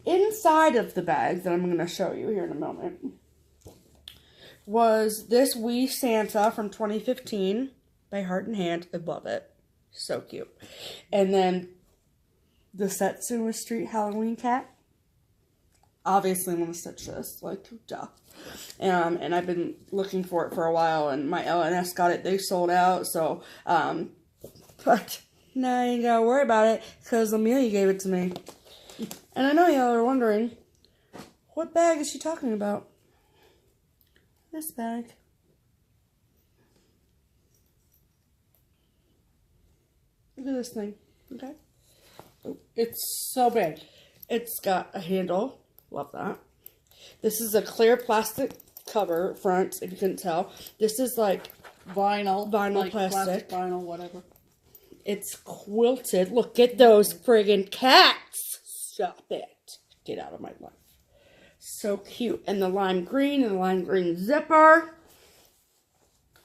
inside of the bag that I'm going to show you here in a moment was this Wee Santa from 2015 by Heart and Hand. I love it. So cute. And then the Satsuma Street Halloween cat. Obviously, I'm going to stitch this. Like, duh. And I've been looking for it for a while, and my LNS got it. They sold out, so, but now I ain't got to worry about it, because Amelia gave it to me. And I know y'all are wondering, what bag is she talking about? This bag. Look at this thing. Okay. It's so big. It's got a handle. Love that. This is a clear plastic cover front, if you couldn't tell. This is like vinyl like plastic, vinyl, whatever. It's quilted. Look at those friggin' cats. Stop it. Get out of my life. So cute. And the lime green and the lime green zipper.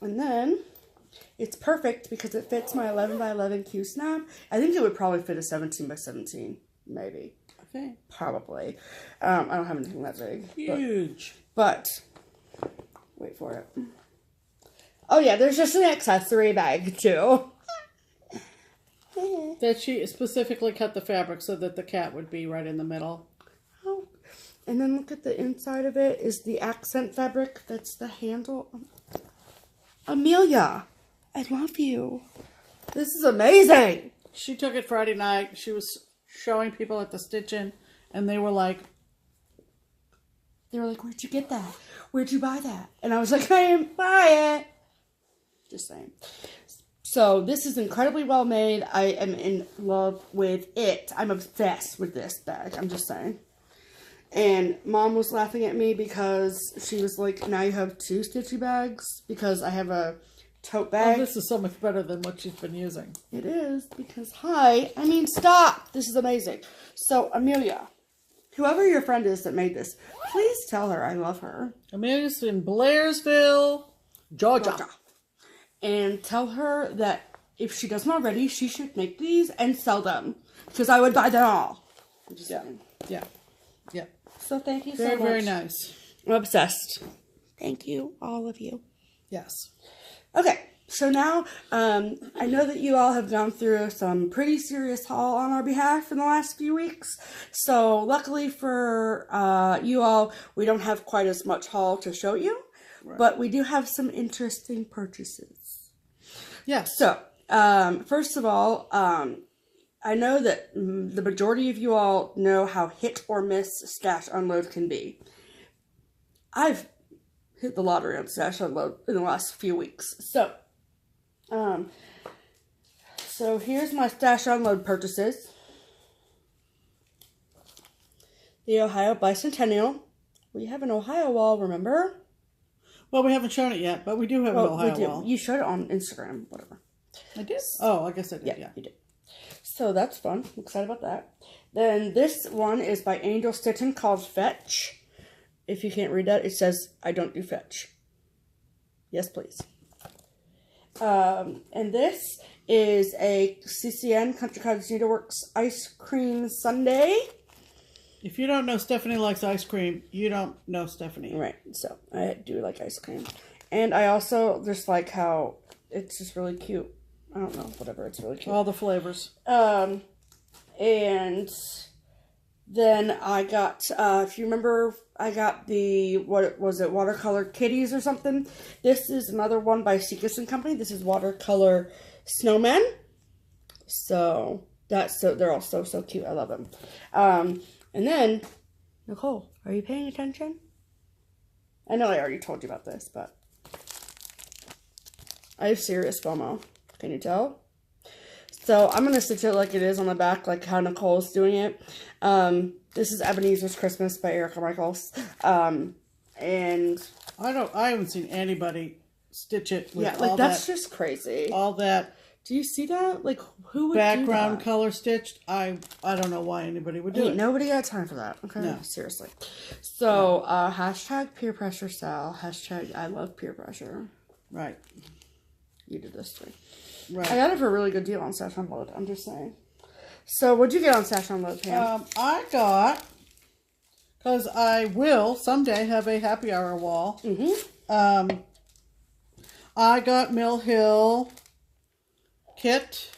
And then it's perfect because it fits my 11 by 11 Q snap. I think it would probably fit a 17 by 17, maybe. Okay. Probably. I don't have anything that big. Huge. But wait for it. Oh yeah, there's just an accessory bag too. That she specifically cut the fabric so that the cat would be right in the middle. Oh. And then look at the inside of it is the accent fabric. That's the handle. Amelia, I love you. This is amazing. She took it Friday night. She was showing people at the Stitchin', and they were like, where'd you get that? Where'd you buy that? And I was like, I didn't buy it. Just saying. So this is incredibly well made. I am in love with it. I'm obsessed with this bag. I'm just saying. And Mom was laughing at me because she was like, now you have two stitchy bags, because I have a tote bag. Oh, this is so much better than what she's been using. It is, because stop. This is amazing. So, Amelia, whoever your friend is that made this, please tell her I love her. Amelia's in Blairsville, Georgia. And tell her that if she doesn't already, she should make these and sell them. Because I would buy them all. Yeah. So thank you so much. Very nice. I'm obsessed. Thank you, all of you. Yes. Okay, so now I know that you all have gone through some pretty serious haul on our behalf in the last few weeks. So luckily for you all, we don't have quite as much haul to show you. Right. But we do have some interesting purchases. Yes. So, first of all, I know that the majority of you all know how hit or miss Stash Unload can be. I've hit the lottery on Stash Unload in the last few weeks. So here's my Stash Unload purchases. The Ohio Bicentennial. We have an Ohio wall, remember? Well, we haven't shown it yet, but we do have an Ohio wall. You showed it on Instagram, whatever. I did? Oh, I guess I did, yeah. You did. So that's fun. I'm excited about that. Then this one is by Angel Stitchin called Fetch. If you can't read that, it says, I don't do fetch. Yes, please. And this is a CCN, Country Cottage Needleworks Ice Cream Sundae. If you don't know Stephanie likes ice cream, you don't know Stephanie. Right. So, I do like ice cream. And I also just like how it's just really cute. I don't know, whatever, it's really cute. All the flavors. And then I got, if you remember, I got the, what was it, Watercolor Kitties or something. This is another one by Seekus and Company. This is Watercolor Snowmen. So, they're all so cute. I love them. And then, Nicole, are you paying attention? I know I already told you about this, but I have serious FOMO. Can you tell? So I'm going to stitch it like it is on the back, like how Nicole's doing it. This is Ebenezer's Christmas by Erica Michaels. And I haven't seen anybody stitch it with all that's just crazy. All that. Do you see that? Like, who would background do that? color stitched? I don't know why anybody would do it. Nobody had time for that. Okay, no. Seriously. So, hashtag peer pressure Sal. Hashtag I love peer pressure. Right. You did this to me. Right. I got it for a really good deal on Stash Unload. I'm just saying. So, what'd you get on Stash Unload, Pam? I got, because I will someday have a happy hour wall. Mm-hmm. I got Mill Hill kit.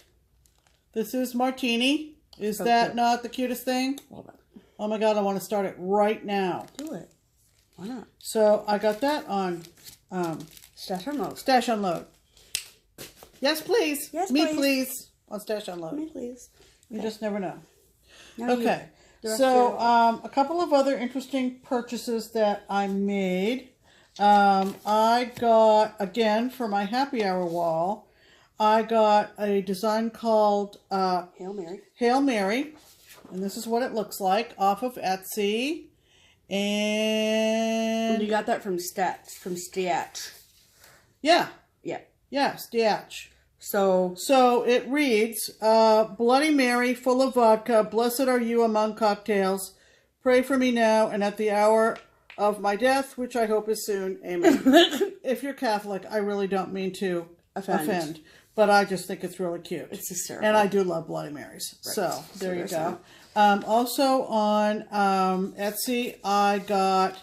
This is Martini. Is that cute. Not the cutest thing? Love it. Oh my god, I want to start it right now. Do it. Why not? So I got that on Stash Unload. Stash Unload. Yes, please. Yes, Me, please. On Stash Unload. Me, please. Okay. You just never know. Now okay. So a couple of other interesting purchases that I made. I got, again, for my happy hour wall, I got a design called Hail Mary. Hail Mary. And this is what it looks like off of Etsy. And you got that from Stitch. Yeah. Yeah. Yeah, Stitch. So it reads, Bloody Mary, full of vodka, blessed are you among cocktails. Pray for me now and at the hour of my death, which I hope is soon. Amen. If you're Catholic, I really don't mean to offend. But I just think it's really cute. It's hysterical. And I do love Bloody Marys. Right. So there you go. Also on Etsy, I got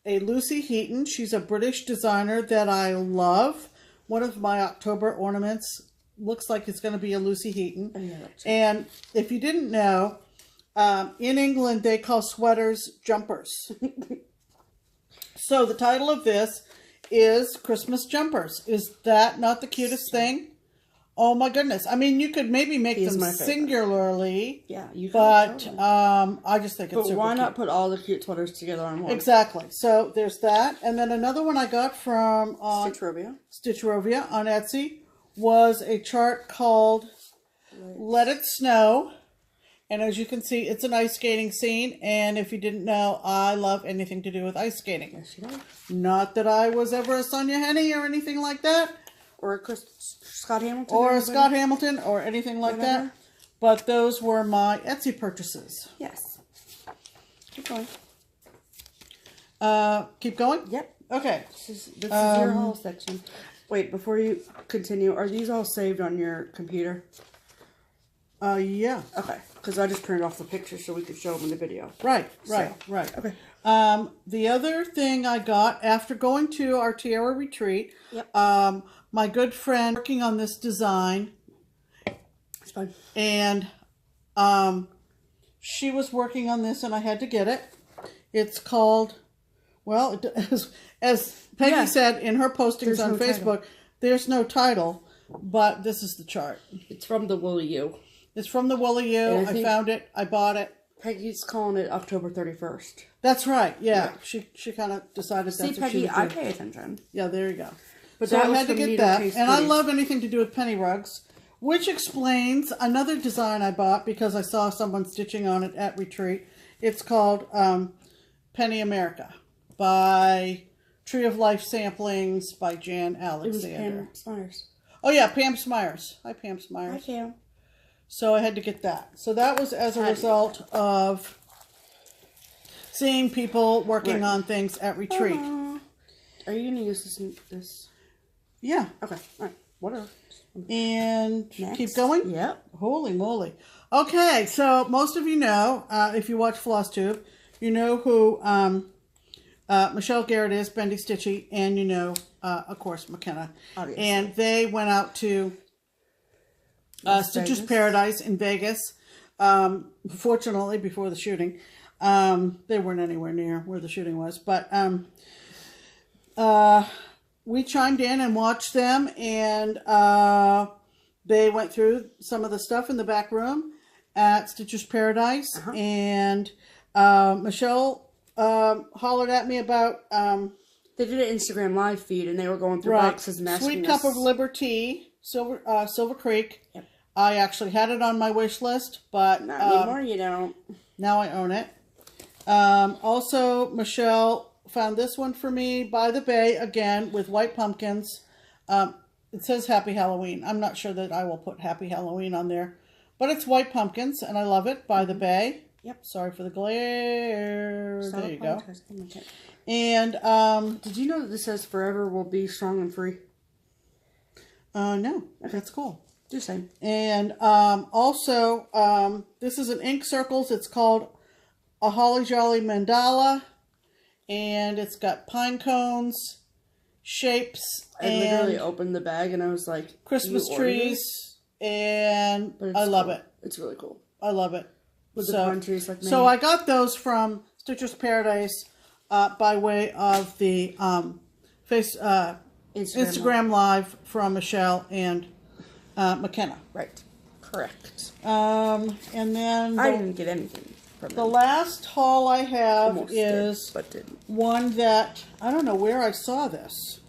a Lucy Heaton. She's a British designer that I love. One of my October ornaments looks like it's going to be a Lucy Heaton. And if you didn't know, in England, they call sweaters jumpers. So the title of this is Christmas Jumpers. Is that not the cutest thing? Oh my goodness. I mean, you could maybe make them singularly. Yeah, you could. But totally. I just think it's super why not cute. Put all the cute sweaters together on one? Exactly. So there's that. And then another one I got from Stitchrovia on Etsy was a chart called Let It Snow. And as you can see, it's an ice skating scene. And if you didn't know, I love anything to do with ice skating. Yes, you do. Not that I was ever a Sonia Henney or anything like that. or a Scott Hamilton. Or a Scott Hamilton or anything like that. But those were my Etsy purchases. Yes. Keep going. Keep going? Yep. Okay. This is your haul section. Wait, before you continue, are these all saved on your computer? Yeah. Okay. Because I just printed off the pictures so we could show them in the video. Right. Okay. The other thing I got after going to our Tiara retreat, yep. My good friend working on this design. It's fine. And she was working on this and I had to get it. It's called, well, as Peggy said in her postings on Facebook, there's no title, but this is the chart. It's from the Woolly U. It's from the Woolly U. I found it. I bought it. Peggy's calling it October 31st. That's right. Yeah. She kind of decided that's what Peggy, she was doing. I pay attention. Yeah, there you go. But so I had to get that. And I love anything to do with penny rugs, which explains another design I bought because I saw someone stitching on it at retreat. It's called Penny America by Tree of Life Samplings by Jan Alexander. It was Pam Smyers. Oh, yeah, Pam Smyers. Hi, Pam Smyers. Hi, Pam. So I had to get that. So that was as a result of seeing people working on things at retreat. Are you going to use this? Yeah. Okay. All right. Whatever. And next. Keep going? Yep. Holy moly. Okay, so most of you know, if you watch FlossTube, you know who Michelle Garrett is, Bendy Stitchy, and you know, of course, McKenna. Obviously. And they went out to Stitcher's Paradise in Vegas. Fortunately, before the shooting. They weren't anywhere near where the shooting was. But we chimed in and watched them. And they went through some of the stuff in the back room at Stitcher's Paradise. And Michelle hollered at me about... they did an Instagram live feed. And they were going through boxes and asking Sweet Cup of Liberty, Silver Creek. Yep. I actually had it on my wish list, but not anymore. You don't. Now I own it. Also, Michelle found this one for me by the bay again with white pumpkins. It says Happy Halloween. I'm not sure that I will put Happy Halloween on there, but it's white pumpkins, and I love it. By the bay. Yep. Sorry for the glare. There you go. Okay. And did you know that this says "Forever will be strong and free"? No, that's cool. Just saying. And also, this is an ink circles. It's called a Holly Jolly Mandala. And it's got pine cones, shapes, I literally opened the bag and I was like... Christmas trees. And I love it. It's really cool. I love it. With the pine trees like me. So I got those from Stitcher's Paradise by way of the Instagram Live from Michelle and... McKenna. Right. Correct. And then... I didn't get anything from the last haul I have is one that... I don't know where I saw this.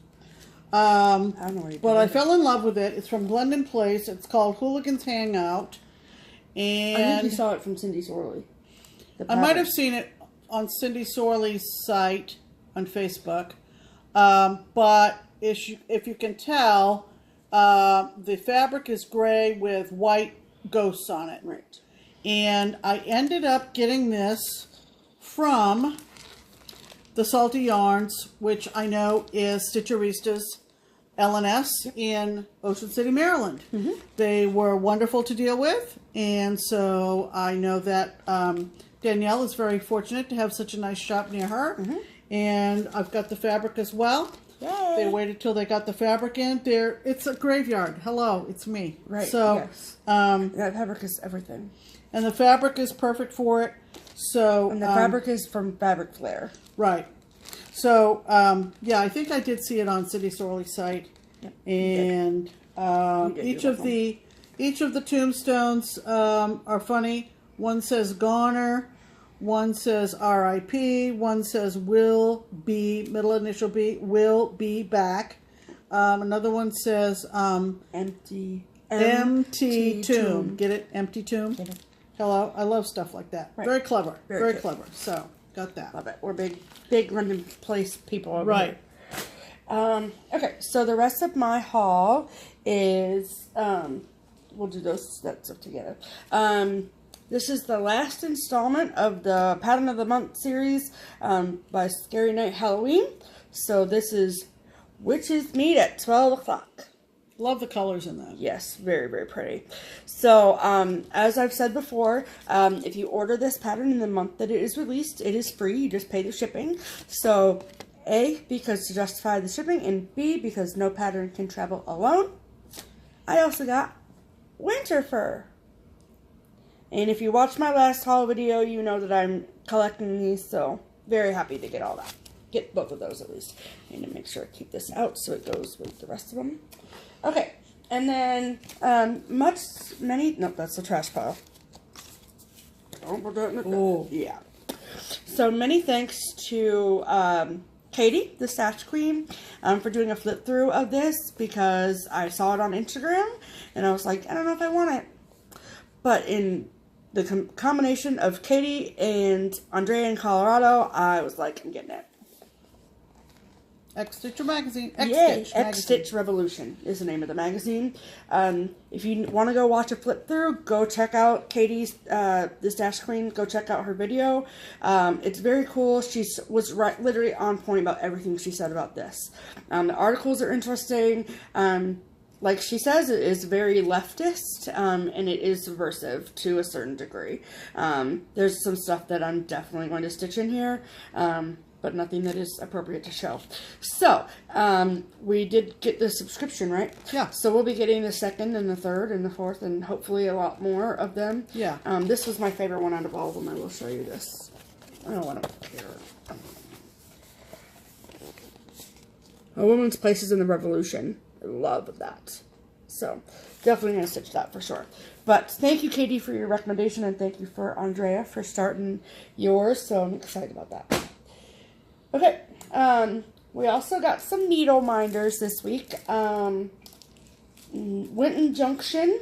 I don't know where you but I fell in love with it. It's from Glendon Place. It's called Hooligans Hangout. And I think you saw it from Cindy Sorley. I might have seen it on Cindy Sorley's site on Facebook. But if you can tell... the fabric is gray with white ghosts on it. Right. And I ended up getting this from the Salty Yarns, which I know is Stitcherista's LNS in Ocean City, Maryland. They were wonderful to deal with. And so I know that Danielle is very fortunate to have such a nice shop near her. And I've got the fabric as well. Yay. They waited till they got the fabric in. It's a graveyard. Hello, it's me. Right. So, yes. That fabric is everything. And the fabric is perfect for it. So. And the fabric is from Fabric Flare. Right. So, yeah, I think I did see it on Cindy Sorley's site. Yep. And each of the tombstones are funny. One says Goner. One says R.I.P. One says will be, middle initial B, will be back. Another one says empty tomb. Get it? Empty tomb? Get it. Hello. I love stuff like that. Right. Very clever. Very clever. So, got that. Love it. We're big London Place people over here. Okay, so the rest of my haul is, we'll do that stuff together. This is the last installment of the Pattern of the Month series by Scary Night Halloween. So this is Witches Meet at 12 o'clock. Love the colors in that. Yes, very, very pretty. So, as I've said before, if you order this pattern in the month that it is released, it is free. You just pay the shipping. So, A, because to justify the shipping, and B, because no pattern can travel alone. I also got winter fur. And if you watched my last haul video, you know that I'm collecting these, so very happy to get all that. Get both of those at least. I need to make sure I keep this out so it goes with the rest of them. Okay, and then, nope, that's the trash pile. Don't put that in the trash. Yeah. So, many thanks to, Katie, the Stash Queen, for doing a flip through of this, because I saw it on Instagram, and I was like, I don't know if I want it. But in the combination of Katie and Andrea in Colorado, I was like, I'm getting it. X-Stitcher magazine. X-Stitch Revolution is the name of the magazine. If you want to go watch a flip through, go check out Katie's, the Stash Queen. Go check out her video. It's very cool. She was literally on point about everything she said about this. The articles are interesting. Like she says, it is very leftist, and it is subversive to a certain degree. There's some stuff that I'm definitely going to stitch in here. But nothing that is appropriate to show. So, we did get the subscription, right? Yeah. So we'll be getting the second and the third and the fourth and hopefully a lot more of them. Yeah. This was my favorite one out of all of them. I will show you this. Oh, I don't care. A Woman's Places in the Revolution. I love that. So, definitely going to stitch that for sure. But thank you, Katie, for your recommendation, and thank you for Andrea for starting yours. So, I'm excited about that. Okay, we also got some needle minders this week. Winton Junction.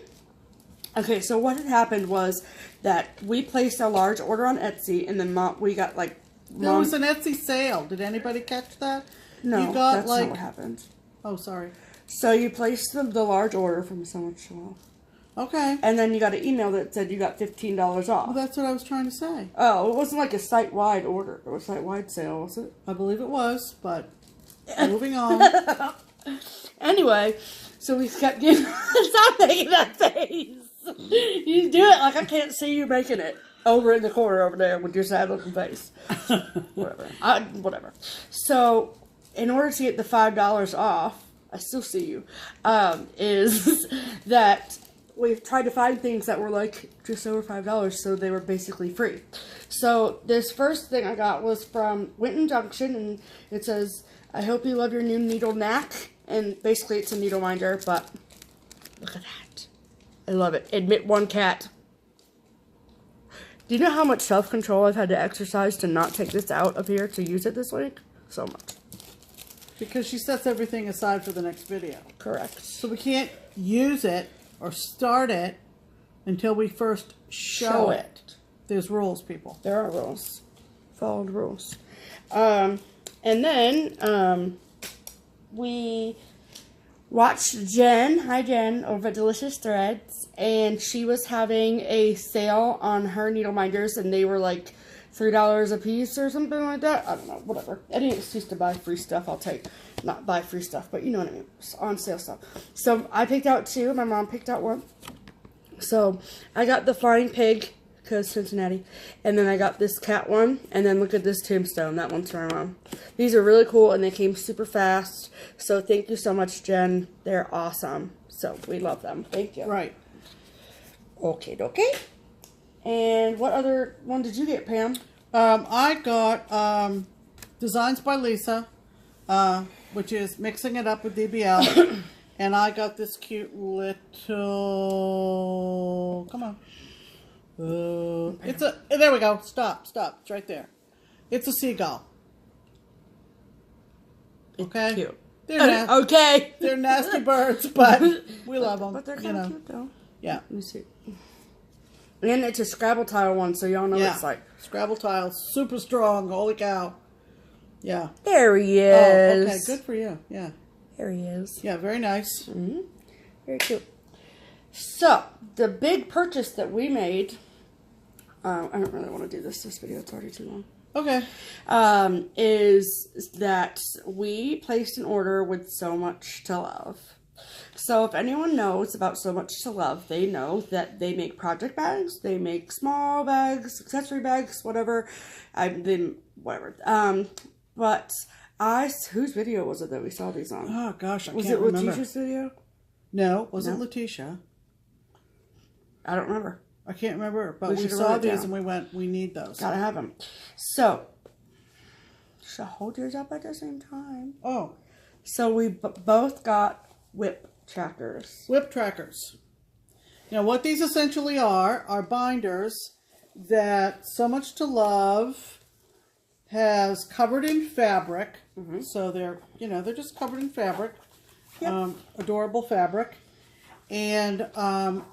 Okay, so what had happened was that we placed a large order on Etsy, and then we got like... There was an Etsy sale. Did anybody catch that? No, you got, that's not what happened. Oh, sorry. So you placed the large order from someone to show off. Okay. And then you got an email that said you got $15 off. Well, that's what I was trying to say. Oh, it wasn't like a site-wide order or a site-wide sale, was it? I believe it was, but moving on. Anyway, so we kept getting... Stop making that face! You do it like I can't see you making it. Over in the corner over there with your sad-looking face. Whatever. Whatever. So, in order to get the $5 off, I still see you, is that... We've tried to find things that were like just over $5, so they were basically free. So this first thing I got was from Winton Junction, and it says, I hope you love your new needle knack. And basically it's a needle minder, but look at that. I love it. Admit one cat. Do you know how much self-control I've had to exercise to not take this out of here to use it this week? So much. Because she sets everything aside for the next video. Correct. So we can't use it or start it until we first show it. There's rules, people. There are rules. Follow the rules. And then we watched Jen, hi Jen, over at Delicious Threads, and she was having a sale on her needle minders, and they were like $3 a piece or something like that. I don't know, whatever. Any excuse to buy free stuff, I'll take. Not buy free stuff, but you know what I mean. On sale stuff. So I picked out two. My mom picked out one. So I got the Flying Pig, because Cincinnati. And then I got this cat one. And then look at this tombstone. That one's for my mom. These are really cool, and they came super fast. So thank you so much, Jen. They're awesome. So we love them. Thank you. Right. Okay. And what other one did you get, Pam? I got Designs by Lisa, which is mixing it up with DBL. And I got this cute little... Come on. There we go. Stop. It's right there. It's a seagull. Okay? It's cute. Okay. They're nasty birds, but we love them. But they're kind of cute, though. Yeah. Let me see. And it's a Scrabble tile one, so y'all know what it's like. Scrabble tile, super strong. Holy cow. Yeah. There he is. Oh, okay. Good for you. Yeah. There he is. Yeah, very nice. Mm-hmm. Very cute. So, the big purchase that we made, I don't really want to do this video, it's already too long. Okay. Is that we placed an order with So Much to Love. So if anyone knows about So Much to Love, they know that they make project bags, they make small bags, accessory bags, whatever. Whatever. But whose video was it that we saw these on? Oh gosh, I can't remember. Was it Letitia's video? No, it wasn't Letitia. I don't remember. I can't remember, but we saw these and we went, we need those. Gotta have them. So, should I hold yours up at the same time? Oh. So we both got whip trackers. Whip trackers. Now what these essentially are binders that So Much to Love has covered in fabric. Mm-hmm. So they're just covered in fabric. Yep. Adorable fabric. And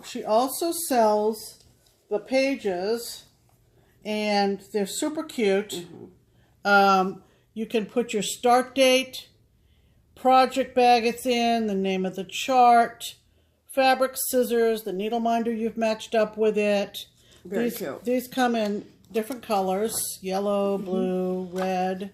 she also sells the pages, and they're super cute. Mm-hmm. You can put your start date, project bag it's in, the name of the chart, fabric scissors, the needle minder you've matched up with it. Very cute. These come in different colors, yellow, blue, red.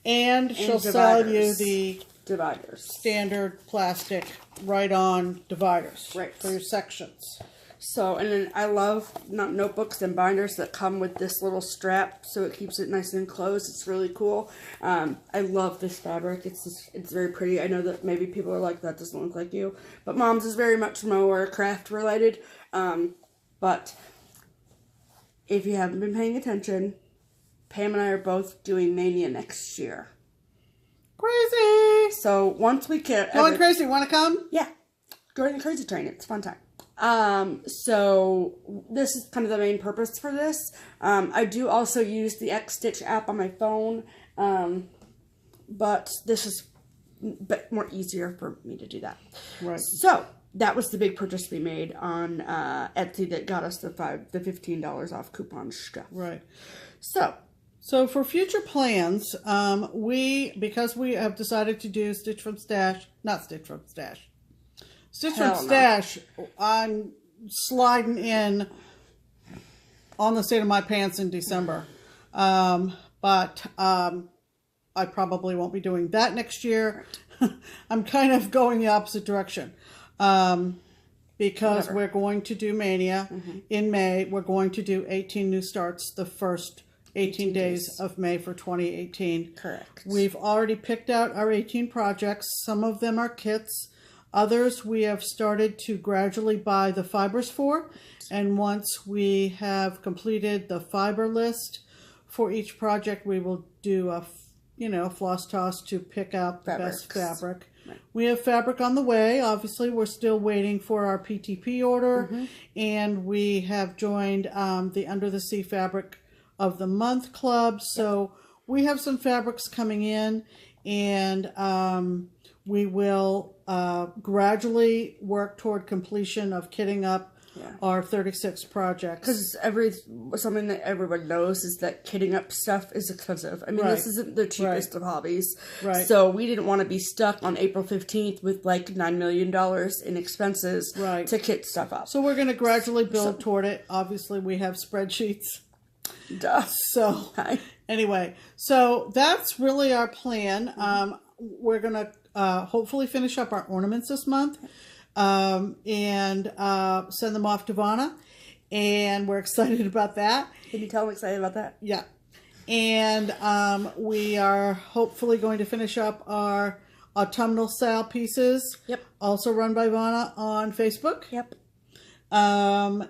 And she'll sell you the dividers, standard plastic right-on dividers right for your sections. So, and then I love notebooks and binders that come with this little strap, so it keeps it nice and closed. It's really cool. I love this fabric. It's very pretty. I know that maybe people are like, that doesn't look like you, but Mom's is very much more craft related. But if you haven't been paying attention, Pam and I are both doing Mania next year. Crazy! So once we get going crazy, want to come? Yeah, join the crazy train. It's a fun time. So this is kind of the main purpose for this. I do also use the X-Stitch app on my phone, but this is a bit more easier for me to do that. Right. So that was the big purchase we made on Etsy that got us the $15 off coupon stuff. Right. So for future plans, because we have decided to do Stitch from Stash, I'm sliding in on the seat of my pants in December. But I probably won't be doing that next year. I'm kind of going the opposite direction. Because we're going to do Mania in May. We're going to do 18 new starts the first 18 days of May for 2018. Correct. We've already picked out our 18 projects. Some of them are kits. Others we have started to gradually buy the fibers for. And once we have completed the fiber list for each project, we will do a floss toss to pick out the best fabric. Right. We have fabric on the way. Obviously, we're still waiting for our PTP order. And we have joined the Under the Sea Fabric of the Month Club. So we have some fabrics coming in, and we will gradually work toward completion of kitting up our 36 projects. Because something that everyone knows is that kitting up stuff is expensive. I mean, this isn't the cheapest of hobbies. Right. So we didn't want to be stuck on April 15th with like $9 million in expenses to kit stuff up. So we're going to gradually build toward it. Obviously, we have spreadsheets. Duh. So anyway, so that's really our plan. We're going to hopefully finish up our ornaments this month. And send them off to Vanna, and we're excited about that. Can you tell I'm excited about that? Yeah. And we are hopefully going to finish up our autumnal sale pieces. Yep. Also run by Vanna on Facebook. Yep. And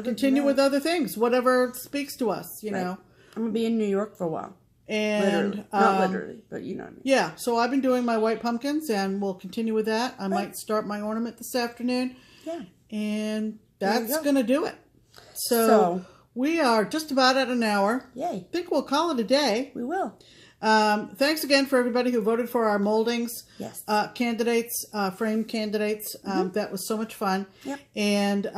continue with other things, whatever speaks to us, you know. I'm going to be in New York for a while. And literally. Not literally, but you know what I mean. Yeah, so I've been doing my white pumpkins, and we'll continue with that. I might start my ornament this afternoon. Yeah. And that's going to do it. So we are just about at an hour. Yay. I think we'll call it a day. We will. Thanks again for everybody who voted for our moldings. Yes. Candidates, frame candidates. That was so much fun. Yep. And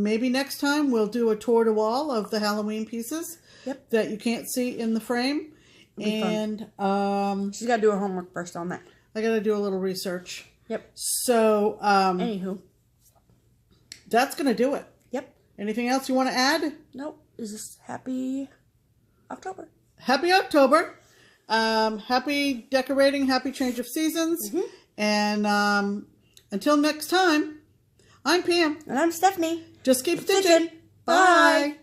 maybe next time we'll do a tour de wall of the Halloween pieces. Yep. That you can't see in the frame. And she's got to do her homework first on that. I got to do a little research. Yep. So, anywho, that's going to do it. Yep. Anything else you want to add? Nope. Is this happy October? Happy October. Happy decorating. Happy change of seasons. Mm-hmm. And until next time, I'm Pam. And I'm Stephanie. Just keep stitching. Bye.